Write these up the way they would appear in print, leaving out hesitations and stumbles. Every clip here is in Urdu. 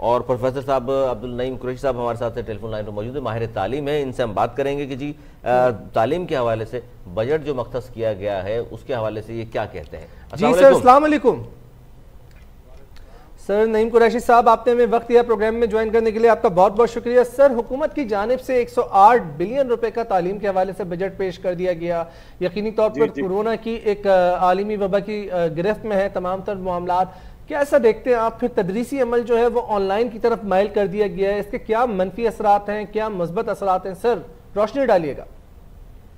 اور پروفیسر صاحب عبدالنعیم قریشی صاحب ہمارے ساتھ ٹیلی فون لائن پر موجود ہیں، ماہر تعلیم ہے. ان سے ہم بات کریں گے کہ جی تعلیم کے حوالے سے بجٹ جو مختص کیا گیا ہے اس کے حوالے سے یہ کیا کہتے ہیں. جی سر السلام علیکم. سر نعیم قریشی صاحب آپ نے ہمیں وقت دیا پروگرام میں جوائن کرنے کے لیے، آپ کا بہت بہت شکریہ. سر حکومت کی جانب سے 108 بلین روپے کا تعلیم کے حوالے سے بجٹ پیش کر دیا گیا. یقینی طور پر کورونا کی ایک عالمی وبا کی گرفت میں ہے تمام تر معاملات. کیا ایسا دیکھتے ہیں آپ پھر تدریسی عمل جو ہے وہ آن لائن کی طرف مائل کر دیا گیا ہے، اس کے کیا منفی اثرات ہیں، کیا مثبت اثرات ہیں؟ سر روشنی ڈالیے گا.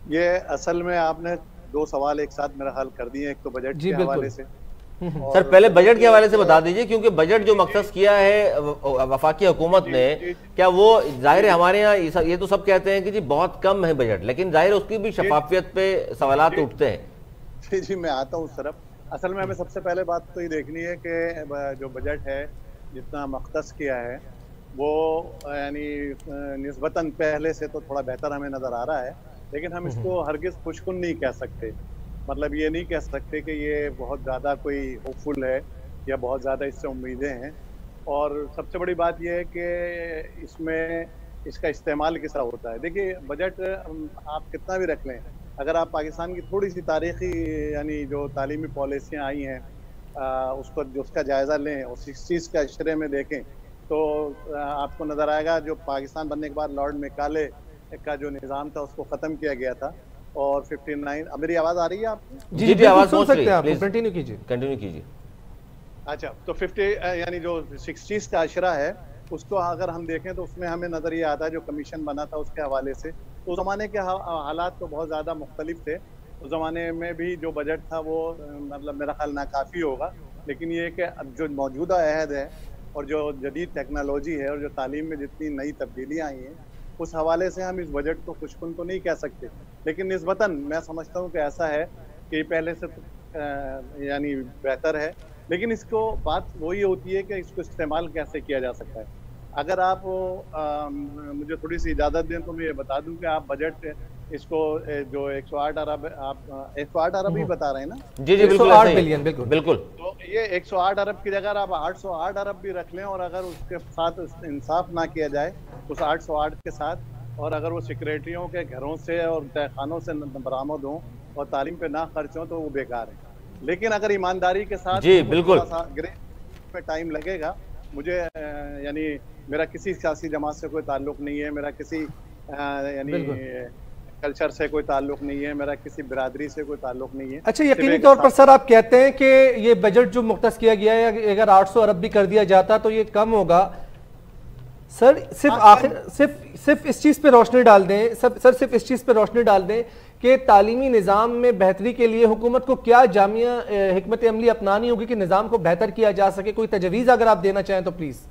یہ اصل میں آپ نے دو سوال ایک ساتھ میرا حل کر دیے. ایک تو بجٹ کے حوالے سے. سر پہلے بجٹ کے حوالے سے بتا دیجئے، کیونکہ بجٹ جو مختص کیا ہے وفاقی حکومت نے، کیا وہ ظاہر ہے ہمارے ہاں یہ تو سب کہتے ہیں کہ جی بہت کم ہے بجٹ، لیکن ظاہر ہے اس کی بھی شفافیت پہ سوالات اٹھتے ہیں. جی میں آتا ہوں اس طرف. اصل میں ہمیں سب سے پہلے بات تو یہ دیکھنی ہے کہ جو بجٹ ہے جتنا مختص کیا ہے وہ یعنی نسبتاً پہلے سے تو تھوڑا بہتر ہمیں نظر آ رہا ہے، لیکن ہم اس کو ہرگز خوشکن نہیں کہہ سکتے. مطلب یہ نہیں کہہ سکتے کہ یہ بہت زیادہ کوئی ہوپ فل ہے یا بہت زیادہ اس سے امیدیں ہیں. اور سب سے بڑی بات یہ ہے کہ اس میں اس کا استعمال کس طرح ہوتا ہے. دیکھیے بجٹ آپ کتنا بھی رکھ لیں، اگر آپ پاکستان کی تھوڑی سی تاریخی یعنی جو تعلیمی پالیسیاں آئی ہیں اس کا جائزہ لیں اور 60s کے اشرے میں دیکھیں تو آپ کو نظر آئے گا جو پاکستان بننے کے بعد لارڈ میکالے کا جو نظام تھا اس کو ختم کیا گیا تھا. اور 59 میری آواز آ رہی ہے آپ کو؟ جی آواز سن سکتے ہیں آپ، کنٹینیو کیجیے. اچھا تو 50 یعنی جو 60s کا اشرہ ہے اس کو اگر ہم دیکھیں تو اس میں ہمیں نظر یہ آتا ہے جو کمیشن بنا تھا اس کے حوالے سے. اس زمانے کے حالات تو بہت زیادہ مختلف تھے. اس زمانے میں بھی جو بجٹ تھا وہ مطلب میرا خیال ناکافی ہوگا، لیکن یہ کہ اب جو موجودہ عہد ہے اور جو جدید ٹیکنالوجی ہے اور جو تعلیم میں جتنی نئی تبدیلیاں آئی ہیں اس حوالے سے ہم اس بجٹ کو خوشکن تو نہیں کہہ سکتے، لیکن نسبتاً میں سمجھتا ہوں کہ ایسا ہے کہ پہلے سے یعنی بہتر ہے. لیکن اس کو بات وہی ہوتی ہے کہ اس کو استعمال کیسے کیا جا سکتا ہے. اگر آپ مجھے تھوڑی سی اجازت دیں تو میں یہ بتا دوں کہ آپ بجٹ اس کو جو 108 ارب آپ 108 ارب ہی بتا رہے ہیں نا؟ جی 108 بلین بالکل. تو یہ 108 ارب کی جگہ آپ 808 ارب بھی رکھ لیں، اور اگر اس کے ساتھ انصاف نہ کیا جائے اس 808 کے ساتھ، اور اگر وہ سیکریٹریوں کے گھروں سے اور تہہ خانوں سے برآمد ہوں اور تعلیم پہ نہ خرچ ہوں تو وہ بیکار ہیں. لیکن اگر ایمانداری کے ساتھ جی بالکل میں ٹائم لگے گا. مجھے یعنی میرا کسی سیاسی جماعت سے کوئی تعلق نہیں ہے، میرا کسی یعنی کلچر سے کوئی تعلق نہیں ہے، میرا کسی برادری سے کوئی تعلق نہیں ہے. اچھا یقینی طور پر سر آپ کہتے ہیں کہ یہ بجٹ جو مختص کیا گیا ہے اگر 800 ارب بھی کر دیا جاتا تو یہ کم ہوگا. سر صرف اس چیز پہ روشنی ڈال دیں صرف اس چیز پہ روشنی ڈال دیں کہ تعلیمی نظام میں بہتری کے لیے حکومت کو کیا جامع حکمت عملی اپنانی ہوگی کہ نظام کو بہتر کیا جا سکے. کوئی تجویز اگر آپ دینا چاہیں تو پلیز.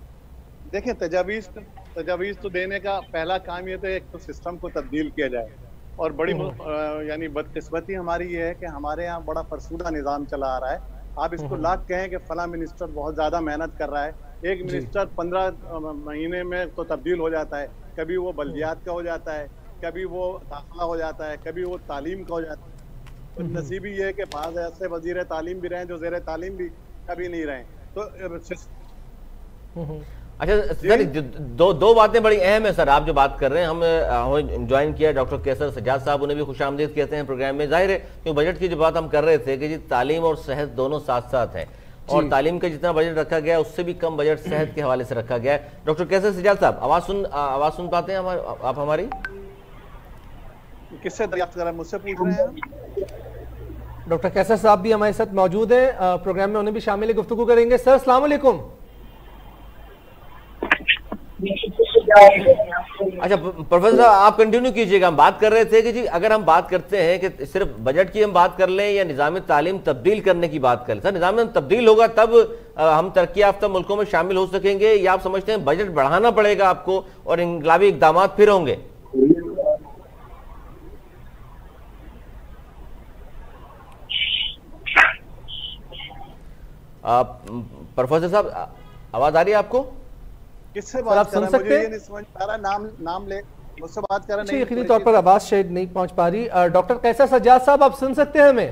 دیکھیں تجاویز تو دینے کا پہلا کام یہ تو ایک تو سسٹم کو تبدیل کیا جائے. اور بڑی یعنی بدقسمتی ہماری یہ ہے کہ ہمارے ہاں بڑا فرسودہ نظام چلا آ رہا ہے. آپ اس کو لاکھ کہیں کہ فلاں منسٹر بہت زیادہ محنت کر رہا ہے، ایک منسٹر 15 مہینے میں تو تبدیل ہو جاتا ہے. کبھی وہ بلدیات کا ہو جاتا ہے، کبھی وہ داخلہ ہو جاتا ہے، کبھی وہ تعلیم کا ہو جاتا ہے. نصیبی یہ ہے کہ بعض ایسے وزیر تعلیم بھی رہے جو زیر تعلیم بھی کبھی نہیں رہے. تو اچھا سر دو باتیں بڑی اہم ہیں سر آپ جو بات کر رہے ہیں. ہم جوائن کیا ڈاکٹر کیسر سجاد صاحب، انہیں بھی خوش آمدید کہتے ہیں پروگرام میں. ظاہر ہے کہ بجٹ کی جو بات ہم کر رہے تھے کہ جی تعلیم اور صحت دونوں ساتھ ساتھ ہیں، اور تعلیم کا جتنا بجٹ رکھا گیا ہے اس سے بھی کم بجٹ صحت کے حوالے سے رکھا گیا ہے. ڈاکٹر کیسر سجاد صاحب آواز سن پاتے ہیں آپ ہماری؟ کس سے دریافت کر رہے ہیں؟ مجھ سے پوچھ رہے ہیں؟ ڈاکٹر کیسر صاحب بھی ہمارے ساتھ موجود ہیں پروگرام میں، انہیں بھی شامل گفتگو کریں گے. سر السلام علیکم. اچھا پروفیسر صاحب آپ کنٹینیو کیجئے گا. ہم بات کر رہے تھے کہ جی اگر ہم بات کرتے ہیں کہ صرف بجٹ کی ہم بات کر لیں یا نظام تعلیم تبدیل کرنے کی بات کر لیں. سر نظام تبدیل ہوگا تب ہم ترقی یافتہ ملکوں میں شامل ہو سکیں گے، یا آپ سمجھتے ہیں بجٹ بڑھانا پڑے گا آپ کو اور انقلابی اقدامات پھر ہوں گے؟ پروفیسر صاحب آواز آ رہی ہے آپ کو؟ کس سے بات کر رہے ہیں؟ مجھے یہ نہیں سمجھ پا رہا. نام لے مجھ سے بات کر رہے ہیں. یقینی طور پر آواز شاید نہیں پہنچ پا رہی. ڈاکٹر کیسر سجاد صاحب آپ سن سکتے ہیں ہمیں؟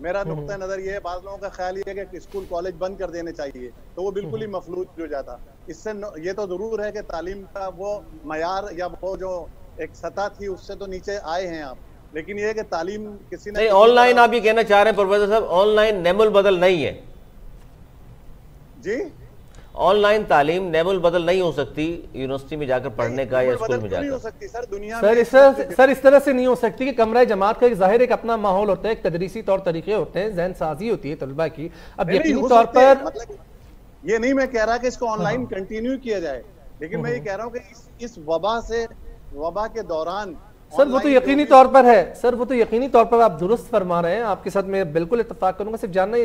میرا نقطہ نظر یہ ہے، بعض لوگوں کا خیال یہ ہے کہ اسکول کالج بند کر دینے چاہیے، تو وہ بالکل ہی مفلوج ہو جاتا۔ اس سے یہ تو ضرور ہے کہ تعلیم کا وہ معیار یا وہ جو ایک سطح تھی اس سے تو نیچے آئے ہیں آپ، لیکن یہ ہے کہ تعلیم کسی نے آن لائن آپ یہ کہنا چاہ رہے ہیں پروفیسر صاحب، آن لائن نعم البدل نہیں ہے؟ جی آن لائن تعلیم نعم البدل نہیں ہو سکتی یونیورسٹی میں جا کر پڑھنے کا یا اسکول میں جا نہیں ہو کر؟ سکتی سر، دنیا سر اس طرح سے نہیں ہو سکتی کہ کمرہ جماعت کا ایک ظاہر ایک اپنا ماحول ہوتا ہے، ایک تدریسی طور طریقے ہوتے ہیں، ذہن سازی ہوتی ہے طلبہ کی۔ اب یقینی طور پر یہ نہیں میں کہہ رہا کہ اس کو آن لائن کنٹینیو کیا جائے، لیکن میں یہ کہہ رہا ہوں کہ اس وبا کے دوران سر وہ تو یقینی طور پر ہے، سر وہ تو یقینی طور پر آپ درست فرما رہے ہیں، آپ کے ساتھ میں بالکل اتفاق کروں گا۔ صرف جاننا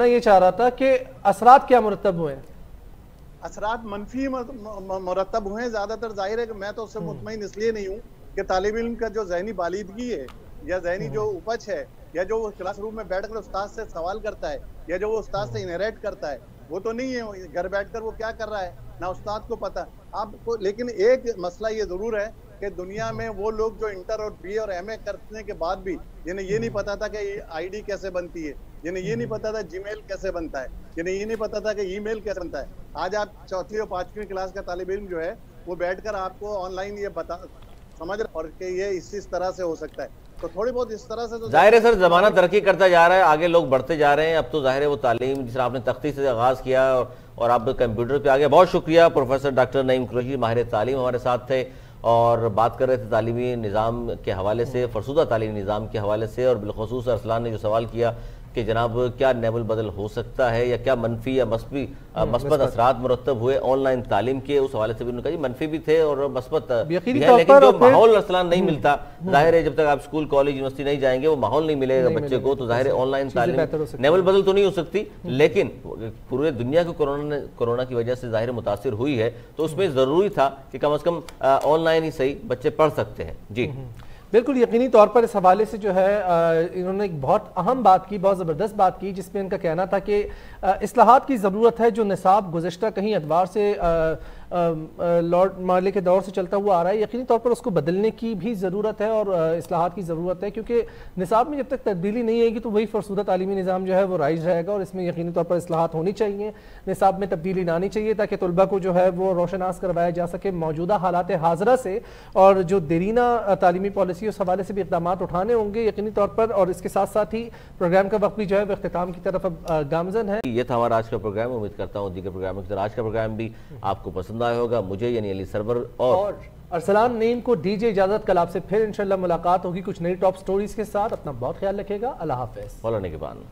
یہ چاہ رہا تھا کہ اثرات کیا مرتب ہوئے ہیں؟ اثرات منفی مرتب ہوئے ہیں زیادہ تر۔ ظاہر ہے کہ میں تو اس سے مطمئن اس لیے نہیں ہوں کہ طالب علم کا جو ذہنی بالیدگی ہے یا ذہنی جو اپج ہے یا جو وہ کلاس روم میں بیٹھ کر استاد سے سوال کرتا ہے یا جو وہ استاد سے انہیریٹ کرتا ہے وہ تو نہیں ہے، گھر بیٹھ کر وہ کیا کر رہا ہے نہ استاد کو پتا آپ کو۔ لیکن ایک مسئلہ یہ ضرور ہے کہ دنیا میں وہ لوگ جو انٹر اور بی اے اور ایم اے کرنے کے بعد بھی جنہیں یہ نہیں پتا تھا کہ آئی ڈی کیسے بنتی ہے، جنہیں یہ نہیں پتا تھا جی میل کیسے بنتا ہے، جنہیں یہ نہیں پتا تھا کہ ای میل کیسے بنتا ہے، آج آپ چوتھی اور پانچویں کلاس کا طالب علم جو ہے وہ بیٹھ کر آپ کو آن لائن یہ سمجھ رہا اور کہ یہ اس طرح سے ہو سکتا ہے، تو تھوڑی بہت اس طرح سے تو ظاہر ہے سر زمانہ ترقی کرتا جا رہا ہے، آگے لوگ بڑھتے جا رہے ہیں، اب تو ظاہر ہے وہ تعلیم جس طرح آپ نے تختی سے آغاز کیا اور آپ کمپیوٹر پہ آگے۔ بہت شکریہ پروفیسر ڈاکٹر نعیم قریشی، ماہر تعلیم ہمارے ساتھ تھے اور بات کر رہے تھے تعلیمی نظام کے حوالے سے، فرسودہ تعلیمی نظام کے حوالے سے، اور بالخصوص ارسلان نے جو سوال کیا کہ جناب کیا نعم البدل ہو سکتا ہے یا کیا منفی یا مثبت اثرات مرتب ہوئے آن لائن تعلیم کے، اس حوالے سے بھی انہوں نے کہا جی منفی بھی تھے اور مثبت بھی ہیں، لیکن جو ماحول ارسلان نہیں ملتا، ظاہر ہے جب تک آپ اسکول کالج یونیورسٹی نہیں جائیں گے وہ ماحول نہیں ملے گا بچے کو، تو ظاہر ہے آن لائن تعلیم نعم البدل تو نہیں ہو سکتی، لیکن پورے دنیا کو کورونا کی وجہ سے ظاہر متاثر ہوئی ہے، تو اس میں ضروری تھا کہ کم از کم آن لائن ہی صحیح بچے پڑھ سکتے ہیں۔ جی بالکل یقینی طور پر اس حوالے سے جو ہے انہوں نے ایک بہت اہم بات کی، بہت زبردست بات کی، جس میں ان کا کہنا تھا کہ اصلاحات کی ضرورت ہے۔ جو نصاب گزشتہ کہیں ادوار سے لارڈ مارلے کے دور سے چلتا ہوا آ رہا ہے، یقینی طور پر اس کو بدلنے کی بھی ضرورت ہے اور اصلاحات کی ضرورت ہے، کیونکہ نصاب میں جب تک تبدیلی نہیں آئے گی تو وہی فرسودہ تعلیمی نظام جو ہے وہ رائج رہے گا، اور اس میں یقینی طور پر اصلاحات ہونی چاہیے، نصاب میں تبدیلی لانی چاہیے تاکہ طلبہ کو جو ہے وہ روشناس کروایا جا سکے موجودہ حالات حاضرہ سے، اور جو دیرینہ تعلیمی پالیسی اس حوالے سے بھی اقدامات اٹھانے ہوں گے یقینی طور پر۔ اور اس کے ساتھ ساتھ ہی پروگرام کا وقت بھی جو ہے وہ اختتام کی طرف اب گامزن ہے۔ یہ تھا ہمارا آج کا پروگرام، امید کرتا ہوں دیگر پروگراموں کی طرح آج کا پروگرام بھی آپ کو پسند آیا ہوگا۔ مجھے یعنی علی سرور اور ارسلان نعیم کو دیجیے اجازت، کل آپ سے پھر انشاءاللہ ملاقات ہوگی کچھ نئی ٹاپ سٹوریز کے ساتھ۔ اپنا بہت خیال رکھے گا، اللہ حافظ۔ مولانا نگہبان۔